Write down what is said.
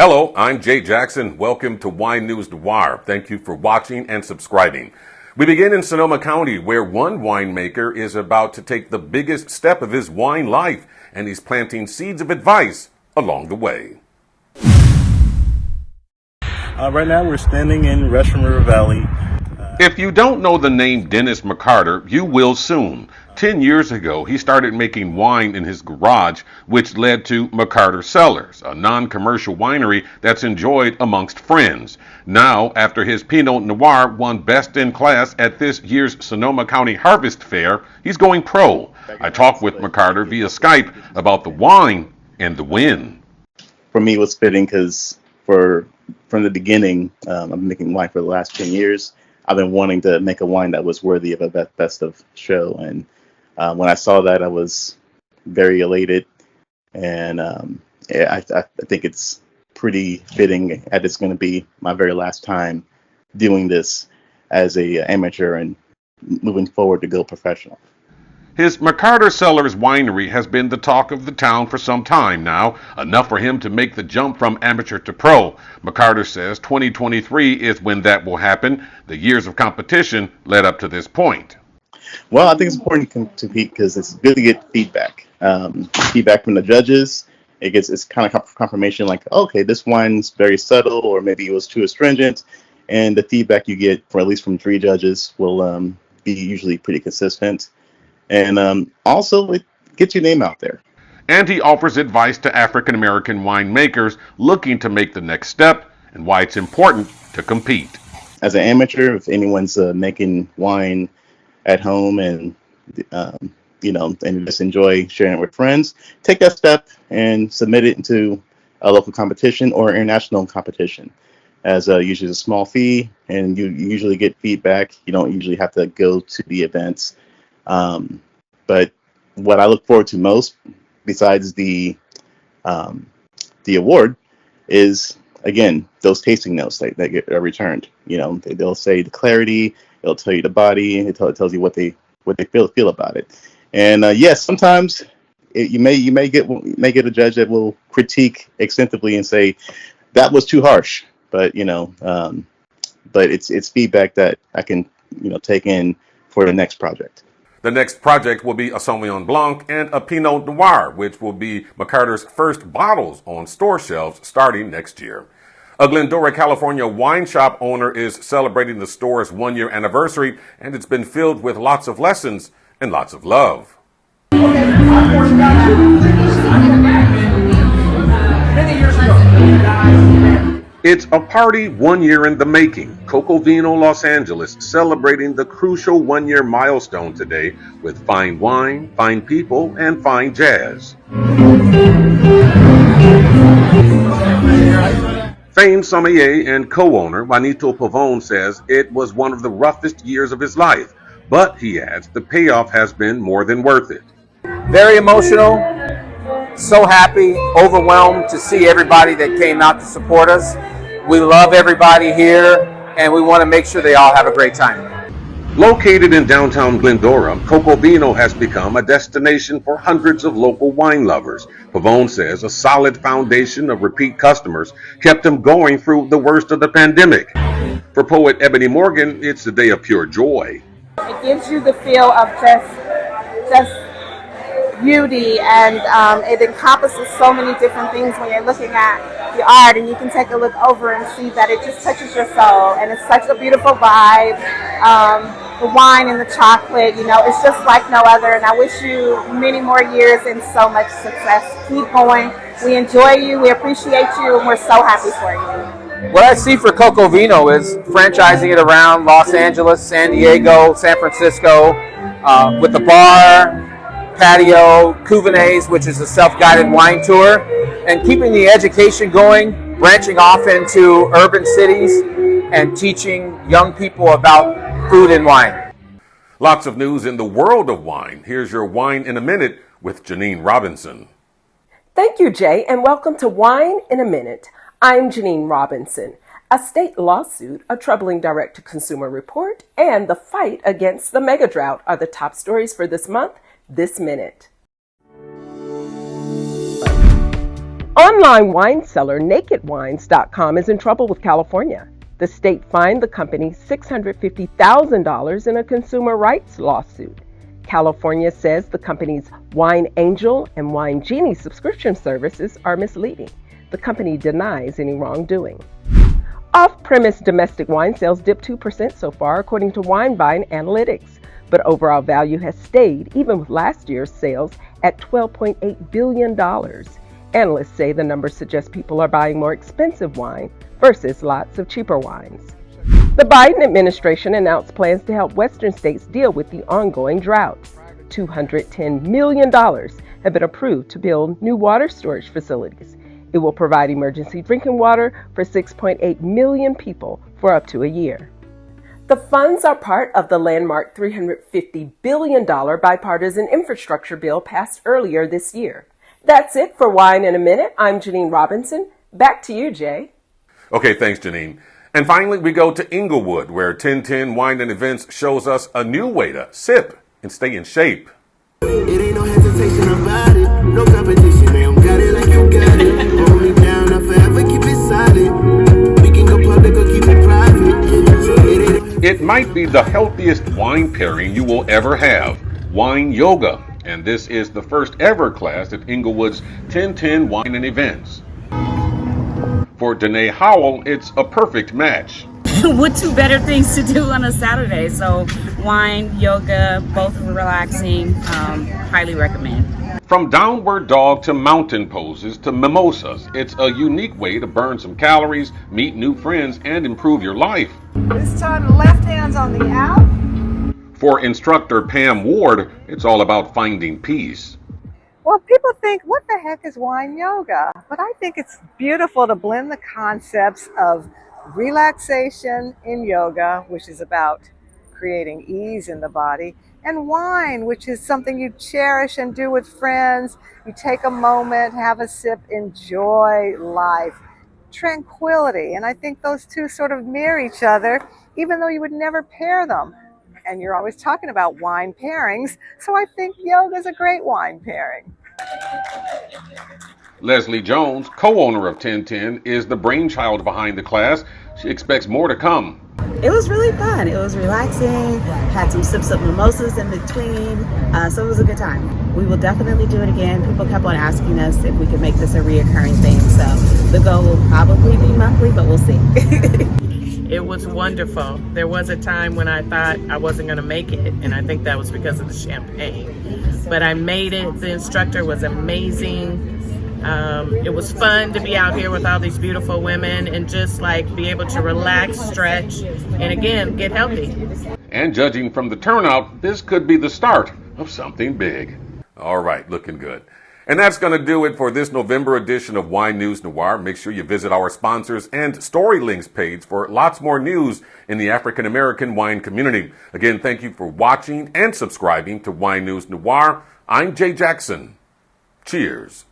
Hello, I'm Jay Jackson. Welcome to Wine News Noir. Thank you for watching and subscribing. We begin in Sonoma County, where one winemaker is about to take the biggest step of his wine life, and he's planting seeds of advice along the way. Right now we're standing in Russian River Valley. If you don't know the name Dennis McCarter, you will soon. 10 years ago, he started making wine in his garage, which led to McCarter Cellars, a non-commercial winery that's enjoyed amongst friends. Now, after his Pinot Noir won Best in Class at this year's Sonoma County Harvest Fair, he's going pro. I talked with McCarter via Skype about the wine and the win. For me, it was fitting because from the beginning, I've been making wine for the last 10 years. I've been wanting to make a wine that was worthy of a best of show, and when I saw that, I was very elated, and I think it's pretty fitting that it's going to be my very last time doing this as a amateur and moving forward to go professional. His McCarter Cellars winery has been the talk of the town for some time now, enough for him to make the jump from amateur to pro. McCarter says 2023 is when that will happen. The years of competition led up to this point. Well, I think it's important to compete because it's good to get feedback. Feedback from the judges. It's kind of confirmation like, okay, this wine's very subtle, or maybe it was too astringent. And the feedback you get, at least from 3 judges, will be usually pretty consistent. And also, it gets your name out there. And he offers advice to African-American winemakers looking to make the next step and why it's important to compete. As an amateur, if anyone's making wine at home and and just enjoy sharing it with friends, take that step and submit it into a local competition or international competition. As usually a small fee, and you usually get feedback. You don't usually have to go to the events. But what I look forward to most, besides the award, is again those tasting notes that get returned. They'll say the clarity. It'll tell you the body, and it tells you what they feel about it. And yes, sometimes you may get a judge that will critique extensively and say that was too harsh. But but it's feedback that I can take in for the next project. The next project will be a Sauvignon Blanc and a Pinot Noir, which will be McCarter's first bottles on store shelves starting next year. A Glendora, California wine shop owner is celebrating the store's 1-year anniversary, and it's been filled with lots of lessons and lots of love. It's a party 1 year in the making. Coco Vino Los Angeles celebrating the crucial 1-year milestone today with fine wine, fine people, and fine jazz. Famed sommelier and co-owner Juanito Pavone says it was one of the roughest years of his life, but he adds the payoff has been more than worth it. Very emotional, so happy, overwhelmed to see everybody that came out to support us. We love everybody here, and we want to make sure they all have a great time. Located in downtown Glendora, Coco Vino has become a destination for hundreds of local wine lovers. Pavone says a solid foundation of repeat customers kept him going through the worst of the pandemic. For poet Ebony Morgan, it's a day of pure joy. It gives you the feel of just beauty, and it encompasses so many different things when you're looking at the art, and you can take a look over and see that it just touches your soul, and it's such a beautiful vibe. The wine and the chocolate, it's just like no other, and I wish you many more years and so much success. Keep going. We enjoy you, we appreciate you, and we're so happy for you. What I see for Coco Vino is franchising it around Los Angeles, San Diego, San Francisco, with the bar, patio, Cuvées, which is a self-guided wine tour, and keeping the education going, branching off into urban cities and teaching young people about food and wine. Lots of news in the world of wine. Here's your Wine in a Minute with Janine Robinson. Thank you, Jay, and welcome to Wine in a Minute. I'm Janine Robinson. A state lawsuit, a troubling direct-to-consumer report, and the fight against the mega drought are the top stories for this month, this minute. Online wine seller NakedWines.com is in trouble with California. The state fined the company $650,000 in a consumer rights lawsuit. California says the company's Wine Angel and Wine Genie subscription services are misleading. The company denies any wrongdoing. Off-premise domestic wine sales dipped 2% so far, according to Wine Buying Analytics, but overall value has stayed, even with last year's sales, at $12.8 billion. Analysts say the numbers suggest people are buying more expensive wine versus lots of cheaper wines. The Biden administration announced plans to help Western states deal with the ongoing drought. $210 million have been approved to build new water storage facilities. It will provide emergency drinking water for 6.8 million people for up to a year. The funds are part of the landmark $350 billion bipartisan infrastructure bill passed earlier this year. That's it for Wine in a Minute. I'm Janine Robinson. Back to you, Jay. Okay, thanks, Janine. And finally, we go to Inglewood, where 1010 Wine and Events shows us a new way to sip and stay in shape. It ain't no hesitation about it, no competition, they don't got it like you got it. Hold me down, I'll forever keep it solid. We can go public or keep it private. It might be the healthiest wine pairing you will ever have, wine yoga. And this is the first ever class at Inglewood's 1010 Wine and Events. For Danae Howell, it's a perfect match. What two better things to do on a Saturday? So wine, yoga, both relaxing, highly recommend. From downward dog to mountain poses to mimosas, it's a unique way to burn some calories, meet new friends, and improve your life. This time the left hand's on the out. For instructor Pam Ward, it's all about finding peace. Well, people think, what the heck is wine yoga? But I think it's beautiful to blend the concepts of relaxation in yoga, which is about creating ease in the body, and wine, which is something you cherish and do with friends. You take a moment, have a sip, enjoy life, tranquility. And I think those two sort of mirror each other, even though you would never pair them. And you're always talking about wine pairings, so I think yoga is a great wine pairing. Leslie Jones, co-owner of 1010, is the brainchild behind the class. She expects more to come. It was really fun. It was relaxing. Had some sips of mimosas in between, so it was a good time. We will definitely do it again. People kept on asking us if we could make this a reoccurring thing, so the goal will probably be monthly, but we'll see. It was wonderful. There was a time when I thought I wasn't going to make it, and I think that was because of the champagne. But I made it. The instructor was amazing. It was fun to be out here with all these beautiful women and just like be able to relax, stretch, and again, get healthy. And judging from the turnout, this could be the start of something big. All right, looking good. And that's going to do it for this November edition of Wine News Noir. Make sure you visit our sponsors and story links page for lots more news in the African American wine community. Again, thank you for watching and subscribing to Wine News Noir. I'm Jay Jackson. Cheers.